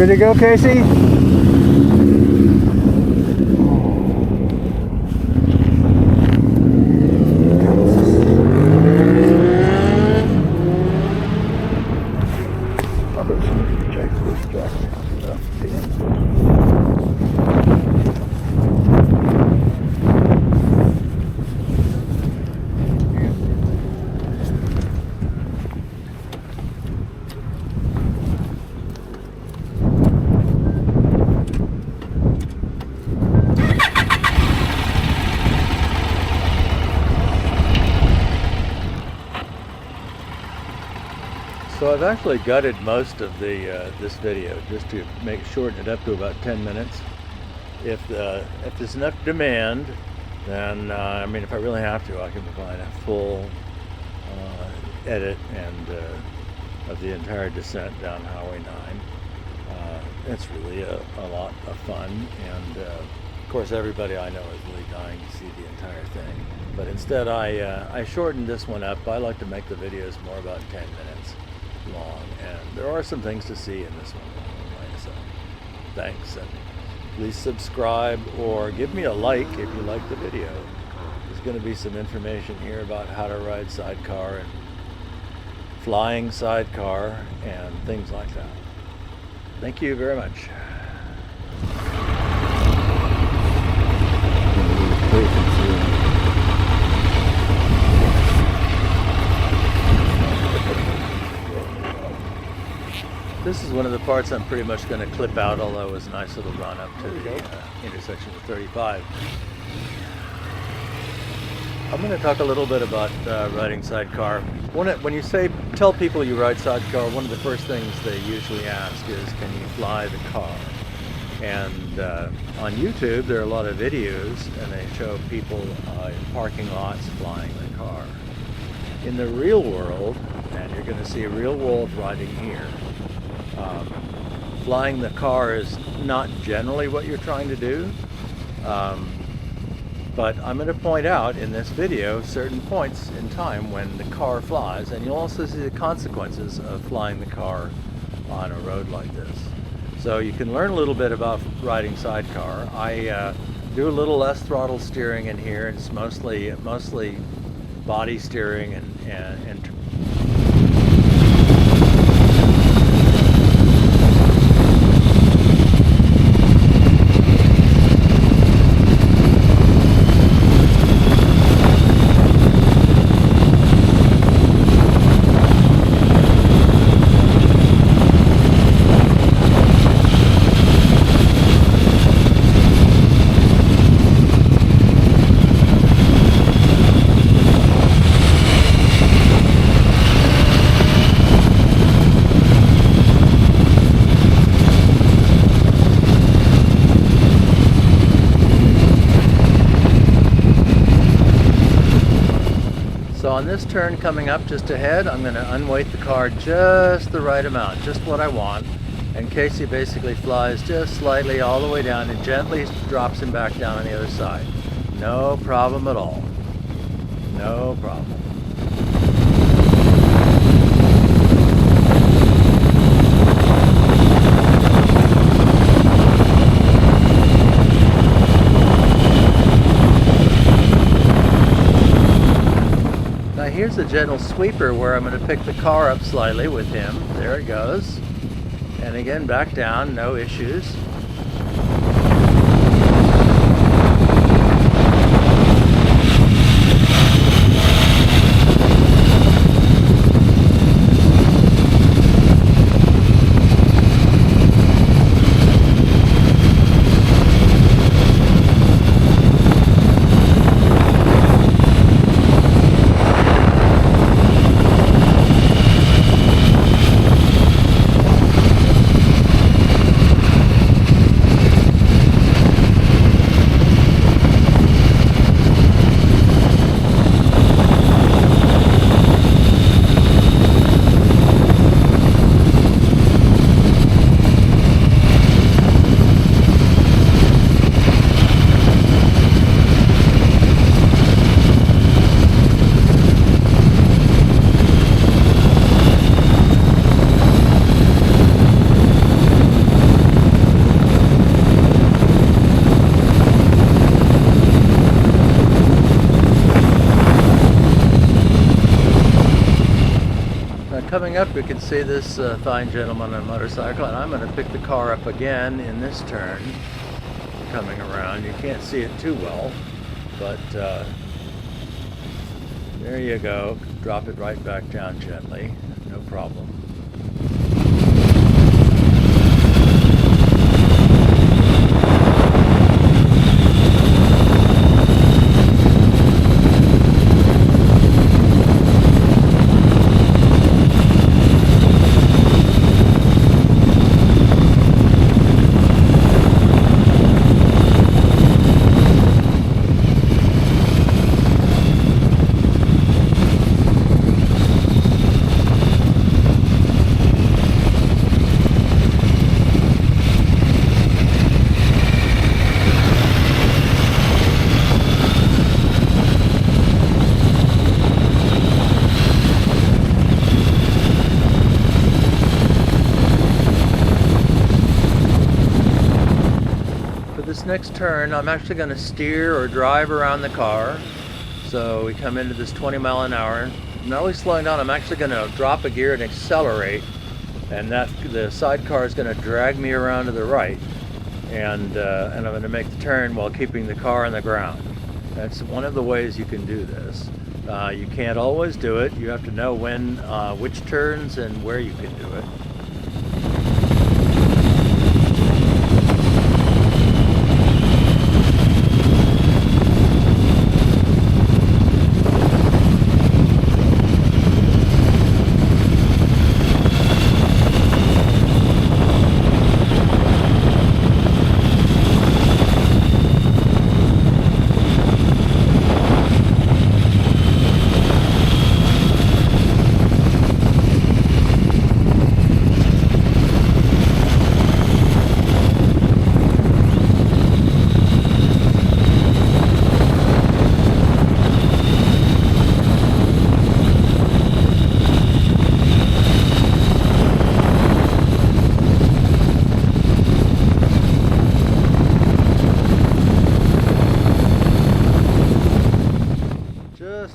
Ready to go, Casey? So I've actually gutted most of the this video just to shorten it up to about 10 minutes. If there's enough demand, then I mean, if I really have to, I can provide a full edit and of the entire descent down Highway 9. It's really a lot of fun, and of course everybody I know is really dying to see the entire thing. But instead I shortened this one up. I like to make the videos more about 10 minutes long, and there are some things to see in this one. So thanks, and please subscribe or give me a like if you like the video. There's going to be some information here about how to ride sidecar and flying sidecar and things like that. Thank you very much. This is one of the parts I'm pretty much going to clip out, although it was a nice little run up to the intersection of 35. I'm going to talk a little bit about riding sidecar. When you tell people you ride sidecar, one of the first things they usually ask is, can you fly the car? And on YouTube, there are a lot of videos, and they show people in parking lots flying the car. In the real world, and you're going to see a real world riding here, flying the car is not generally what you're trying to do, but I'm going to point out in this video certain points in time when the car flies, and you'll also see the consequences of flying the car on a road like this. So you can learn a little bit about riding sidecar. I do a little less throttle steering in here. It's mostly body steering and So on this turn coming up just ahead, I'm going to unweight the car just the right amount, just what I want. And Casey basically flies just slightly all the way down and gently drops him back down on the other side. No problem at all. No problem. Here's a gentle sweeper where I'm going to pick the car up slightly with him. There it goes. And again, back down, no issues. coming up, you can see this fine gentleman on a motorcycle, and I'm going to pick the car up again in this turn, coming around. You can't see it too well, but there you go. Drop it right back down gently, no problem. This next turn, I'm actually going to steer or drive around the car. So we come into this 20 mile an hour. Not only slowing down, I'm actually going to drop a gear and accelerate, and the sidecar is going to drag me around to the right, and I'm going to make the turn while keeping the car on the ground. That's one of the ways you can do this. You can't always do it. You have to know when, which turns and where you can do it.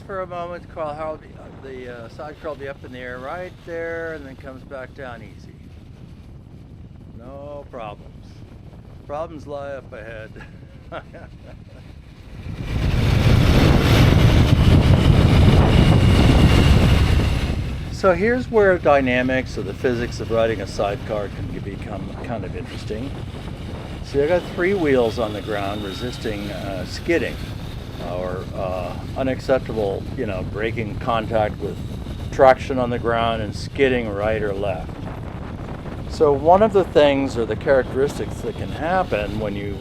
For a moment, the sidecar will be up in the air right there, and then comes back down easy. No problems. Problems lie up ahead. So here's where dynamics or the physics of riding a sidecar can become kind of interesting. See, I got 3 wheels on the ground resisting skidding, or unacceptable, breaking contact with traction on the ground and skidding right or left. So one of the things or the characteristics that can happen when you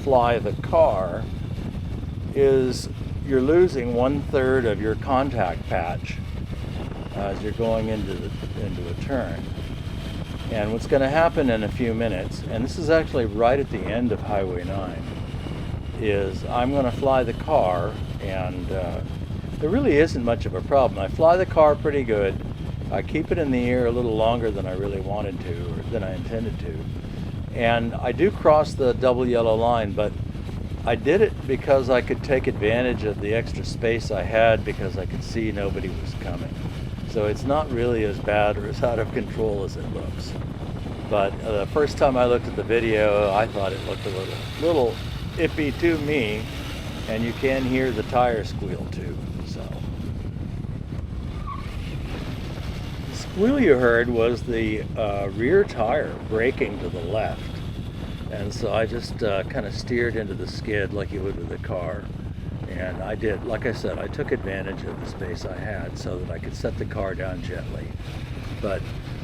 fly the car is you're losing 1/3 of your contact patch as you're going into a turn. And what's going to happen in a few minutes, and this is actually right at the end of Highway 9, is I'm going to fly the car, and there really isn't much of a problem. I fly the car pretty good. I keep it in the air a little longer than I really wanted to, or than I intended to. And I do cross the double yellow line, but I did it because I could take advantage of the extra space I had because I could see nobody was coming. So it's not really as bad or as out of control as it looks. But the first time I looked at the video, I thought it looked a little iffy to me, and you can hear the tire squeal too. So the squeal you heard was the rear tire braking to the left, and so I just kind of steered into the skid like you would with a car. And I did, like I said, I took advantage of the space I had so that I could set the car down gently. But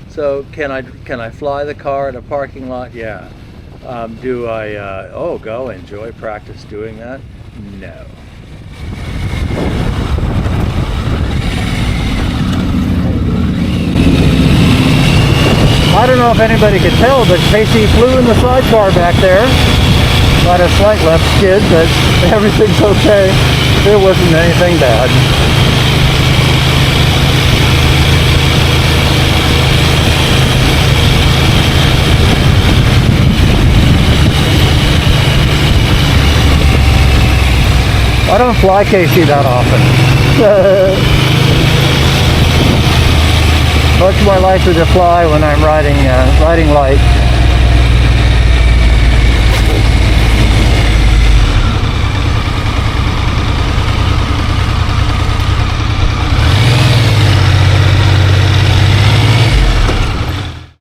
so can I fly the car in a parking lot? Yeah. Do I go enjoy practice doing that? No. I don't know if anybody could tell, but Casey flew in the sidecar back there. Got a slight left skid, but everything's okay. There wasn't anything bad. I don't fly Casey that often. But much more likely to fly when I'm riding light.